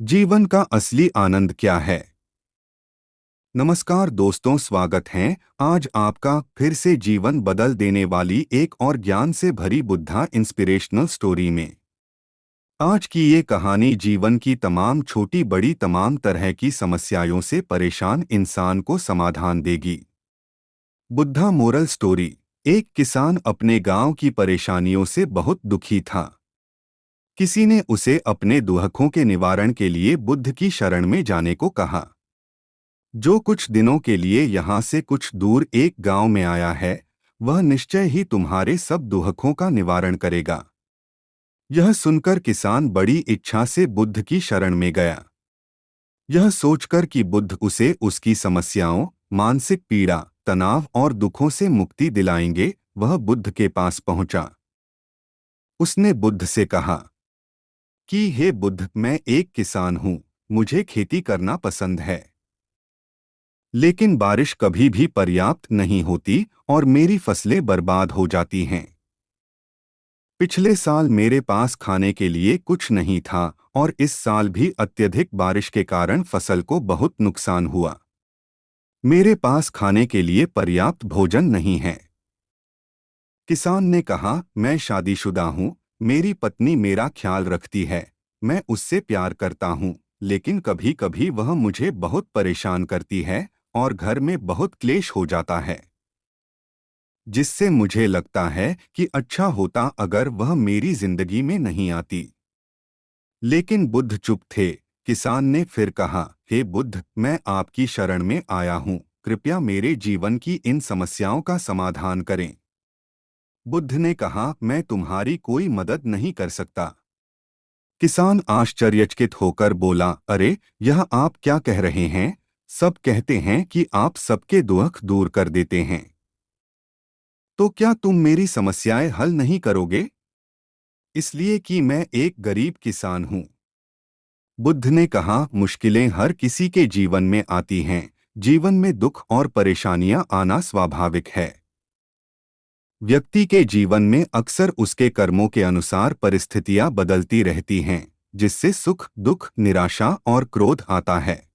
जीवन का असली आनंद क्या है? नमस्कार दोस्तों, स्वागत है। आज आपका फिर से जीवन बदल देने वाली एक और ज्ञान से भरी बुद्धा इंस्पिरेशनल स्टोरी में। आज की ये कहानी जीवन की तमाम छोटी बड़ी तमाम तरह की समस्याओं से परेशान इंसान को समाधान देगी। Buddha moral story. एक किसान अपने गांव की परेशानियों से बहुत दुखी था। किसी ने उसे अपने दुखों के निवारण के लिए बुद्ध की शरण में जाने को कहा। जो कुछ दिनों के लिए यहाँ से कुछ दूर एक गांव में आया है, वह निश्चय ही तुम्हारे सब दुखों का निवारण करेगा। यह सुनकर किसान बड़ी इच्छा से बुद्ध की शरण में गया। यह सोचकर कि बुद्ध उसे उसकी समस्याओं, मानसिक पीड़ा, तनाव और दुखों से मुक्ति दिलाएंगे, वह बुद्ध के पास पहुंचा। उसने बुद्ध से कहा कि हे बुद्ध, मैं एक किसान हूँ, मुझे खेती करना पसंद है। लेकिन बारिश कभी भी पर्याप्त नहीं होती और मेरी फसलें बर्बाद हो जाती हैं। पिछले साल मेरे पास खाने के लिए कुछ नहीं था और इस साल भी अत्यधिक बारिश के कारण फसल को बहुत नुकसान हुआ। मेरे पास खाने के लिए पर्याप्त भोजन नहीं है। किसान ने कहा, मैं शादीशुदा हूँ, मेरी पत्नी मेरा ख्याल रखती है, मैं उससे प्यार करता हूँ, लेकिन कभी कभी वह मुझे बहुत परेशान करती है और घर में बहुत क्लेश हो जाता है, जिससे मुझे लगता है कि अच्छा होता अगर वह मेरी जिंदगी में नहीं आती। लेकिन बुद्ध चुप थे। किसान ने फिर कहा, हे बुद्ध, मैं आपकी शरण में आया हूँ, कृपया मेरे जीवन की इन समस्याओं का समाधान करें। बुद्ध ने कहा, मैं तुम्हारी कोई मदद नहीं कर सकता। किसान आश्चर्यचकित होकर बोला, अरे, यह आप क्या कह रहे हैं? सब कहते हैं कि आप सबके दुख दूर कर देते हैं। तो क्या तुम मेरी समस्याएं हल नहीं करोगे? इसलिए कि मैं एक गरीब किसान हूँ। बुद्ध ने कहा, मुश्किलें हर किसी के जीवन में आती हैं। जीवन में दुख और परेशानियां आना स्वाभाविक है। व्यक्ति के जीवन में अक्सर उसके कर्मों के अनुसार परिस्थितियां बदलती रहती हैं, जिससे सुख, दुख, निराशा और क्रोध आता है।